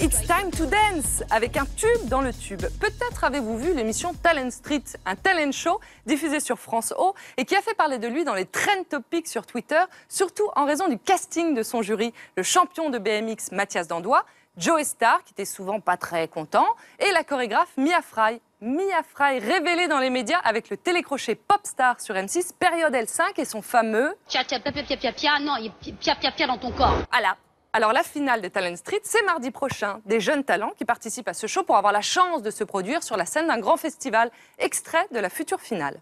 It's time to dance avec un tube dans le tube. Peut-être avez-vous vu l'émission Talent Street, un talent show diffusé sur France O et qui a fait parler de lui dans les trend topics sur Twitter, surtout en raison du casting de son jury, le champion de BMX Mathias Dandois, Joey Starr, qui était souvent pas très content, et la chorégraphe Mia Fry. Mia Fry révélée dans les médias avec le télécrochet Popstar sur M6, période L5 et son fameux... Pia, pia, pia, pia, pia, pia, non, il y a pia, pia, pia dans ton corps. Voilà. Alors la finale de Talent Street, c'est mardi prochain. Des jeunes talents qui participent à ce show pour avoir la chance de se produire sur la scène d'un grand festival. Extrait de la future finale.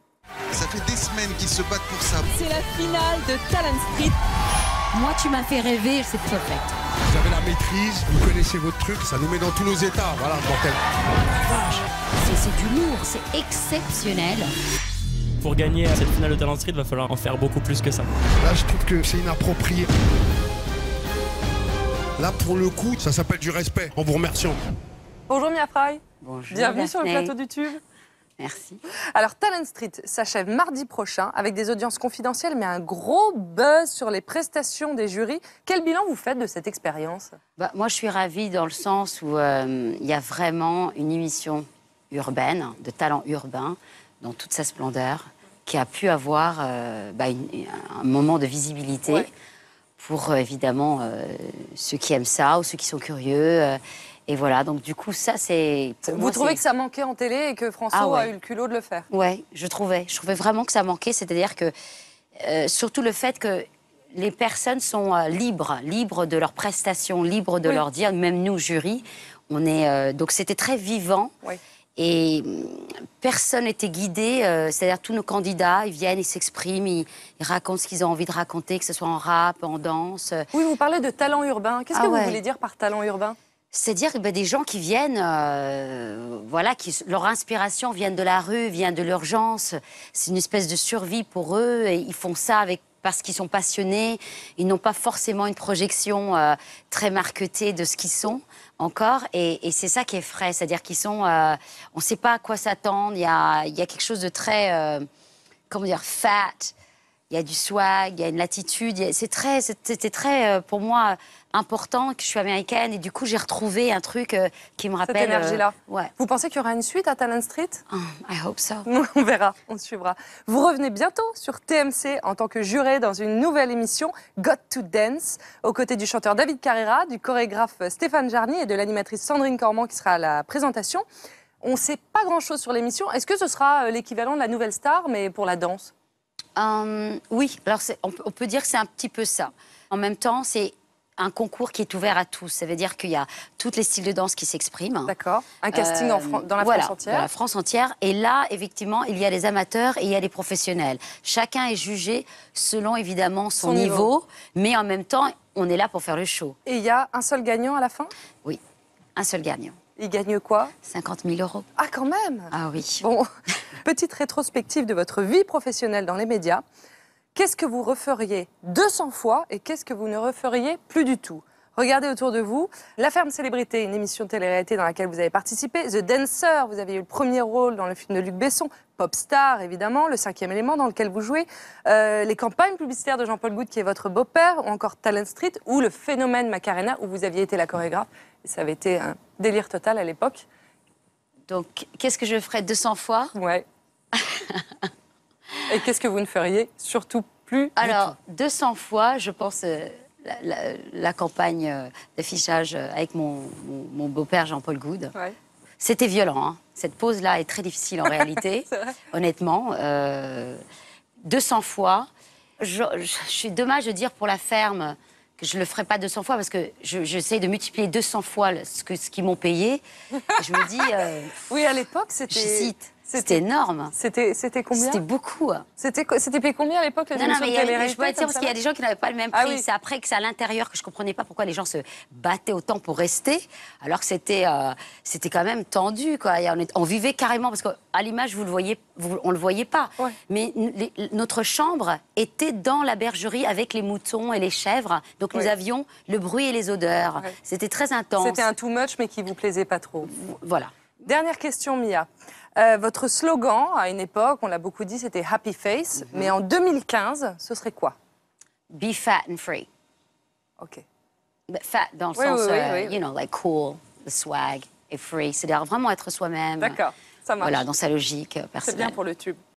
Ça fait des semaines qu'ils se battent pour ça. C'est la finale de Talent Street. Moi, tu m'as fait rêver, c'est perfect. Vous avez la maîtrise, vous connaissez votre truc, ça nous met dans tous nos états. Voilà, bordel. C'est du lourd, c'est exceptionnel. Pour gagner cette finale de Talent Street, il va falloir en faire beaucoup plus que ça. Là, je trouve que c'est inapproprié. Là, pour le coup, ça s'appelle du respect, en vous remerciant. Bonjour Mia Fry. Bonjour. Bienvenue sur le Daphné. plateau du Tube. Merci. Alors Talent Street s'achève mardi prochain avec des audiences confidentielles mais un gros buzz sur les prestations des jurys. Quel bilan vous faites de cette expérience? Moi, je suis ravie dans le sens où il y a vraiment une émission urbaine, de talent urbain, dans toute sa splendeur, qui a pu avoir un moment de visibilité. Ouais. Pour évidemment ceux qui aiment ça ou ceux qui sont curieux. Et voilà, donc du coup, ça c'est... Vous trouvez que ça manquait en télé et que François a eu le culot de le faire? Ouais, je trouvais vraiment que ça manquait. C'est-à-dire que, surtout le fait que les personnes sont libres de leurs prestations, libres de leur dire, même nous, jury, on est... donc c'était très vivant. Oui. Et personne n'était guidé, c'est-à-dire tous nos candidats, ils viennent, ils s'expriment, ils racontent ce qu'ils ont envie de raconter, que ce soit en rap, en danse. Oui, vous parlez de talent urbain. Qu'est-ce que vous voulez dire par talent urbain? C'est-à-dire des gens qui viennent, leur inspiration vient de la rue, vient de l'urgence. C'est une espèce de survie pour eux et ils font ça parce qu'ils sont passionnés. Ils n'ont pas forcément une projection très marketée de ce qu'ils sont encore. Et c'est ça qui est frais. C'est-à-dire qu'ils sont... on ne sait pas à quoi s'attendre. Il y a quelque chose de très... comment dire? Fat. Il y a du swag, il y a une latitude. C'était très, pour moi, important que je suis américaine. Et du coup, j'ai retrouvé un truc qui me rappelle... Cette énergie-là. Ouais. Vous pensez qu'il y aura une suite à Talent Street? I hope so. On verra, on suivra. Vous revenez bientôt sur TMC en tant que juré dans une nouvelle émission, Got to Dance, aux côtés du chanteur David Carrera, du chorégraphe Stéphane Jarny et de l'animatrice Sandrine Cormand qui sera à la présentation. On ne sait pas grand-chose sur l'émission. Est-ce que ce sera l'équivalent de la Nouvelle Star, mais pour la danse? Oui, alors on peut dire que c'est un petit peu ça. En même temps, c'est un concours qui est ouvert à tous. Ça veut dire qu'il y a tous les styles de danse qui s'expriment. D'accord. Un casting dans la France entière. Dans la France entière. Et là, effectivement, il y a les amateurs et il y a les professionnels. Chacun est jugé selon, évidemment, son niveau. Mais en même temps, on est là pour faire le show. Et il y a un seul gagnant à la fin? Oui, un seul gagnant. Il gagne quoi? 50 000 €. Ah, quand même! Ah oui. Bon, petite rétrospective de votre vie professionnelle dans les médias. Qu'est-ce que vous referiez 200 fois et qu'est-ce que vous ne referiez plus du tout? Regardez autour de vous. La Ferme Célébrité, une émission de télé-réalité dans laquelle vous avez participé. The Dancer, vous avez eu le premier rôle dans le film de Luc Besson. Popstar, évidemment. Le 5e élément dans lequel vous jouez. Les campagnes publicitaires de Jean-Paul Goude, qui est votre beau-père. Ou encore Talent Street. Ou le phénomène Macarena, où vous aviez été la chorégraphe. Et ça avait été un délire total à l'époque. Donc, qu'est-ce que je ferais 200 fois? Ouais. Et qu'est-ce que vous ne feriez surtout plus Alors, du tout? 200 fois, je pense, la campagne d'affichage avec mon beau-père Jean-Paul Goude. Ouais. C'était violent, hein. Cette pause-là est très difficile en réalité, C'est vrai. honnêtement. 200 fois. Je suis dommage de dire pour la ferme que je ne le ferai pas 200 fois parce que j'essaie de multiplier 200 fois ce qu'ils m'ont payé. Et je me dis... Oui, à l'époque, je cite, c'était énorme. C'était combien? C'était beaucoup. C'était payé combien à l'époque, les Non, émissions mais de télé-réalité je peux dire comme parce ça, qu'il y a là des gens qui n'avaient pas le même prix. Ah oui. C'est après que c'est à l'intérieur que je ne comprenais pas pourquoi les gens se battaient autant pour rester, alors que c'était quand même tendu, quoi. Et on vivait carrément, parce qu'à l'image, on ne le voyait pas. Ouais. Mais notre chambre était dans la bergerie avec les moutons et les chèvres. Donc nous avions le bruit et les odeurs. Ouais. C'était très intense. C'était un too much, mais qui vous plaisait pas trop. Voilà. Dernière question, Mia. Votre slogan, à une époque, on l'a beaucoup dit, c'était Happy Face. Mais en 2015, ce serait quoi? Be fat and free. Ok. Fat dans le Oui, sens, oui, oui, oui. you know, like cool. the swag est free. C'est-à-dire vraiment être soi-même. D'accord, ça marche. Voilà, dans sa logique C'est personnelle. bien pour le tube.